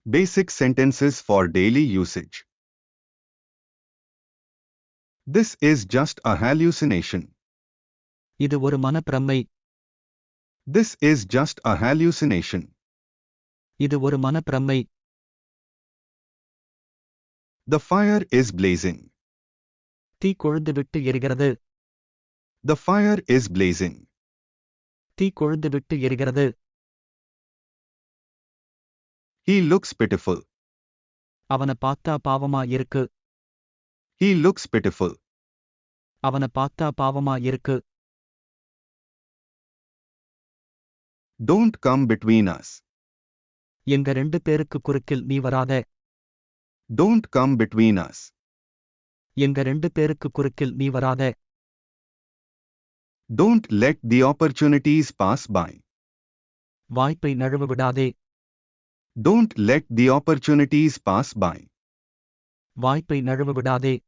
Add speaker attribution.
Speaker 1: Basic sentences for daily usage. This is just a hallucination.
Speaker 2: இது ஒரு மனப்பிரமை.
Speaker 1: This is just a hallucination.
Speaker 2: இது ஒரு மனப்பிரமை.
Speaker 1: The fire is blazing.
Speaker 2: தீ கொழுந்துவிட்டு எரிகிறது.
Speaker 1: The fire is blazing.
Speaker 2: தீ கொழுந்துவிட்டு எரிகிறது.
Speaker 1: He looks pitiful.
Speaker 2: அவன பார்த்தா பாவமா இருக்கு.
Speaker 1: He looks pitiful.
Speaker 2: அவன பார்த்தா பாவமா இருக்கு.
Speaker 1: Don't come between us.
Speaker 2: எங்க ரெண்டு பேருக்கு குறுக்கில் நீ வராத.
Speaker 1: Don't come between us.
Speaker 2: எங்க ரெண்டு பேருக்கு குறுக்கில் நீ வராத.
Speaker 1: Don't let the opportunities pass by.
Speaker 2: வாய்ப்பை நழுவ விடாதே.
Speaker 1: Don't let the opportunities pass by.
Speaker 2: வாய்ப்பை நழுவ விடாதே.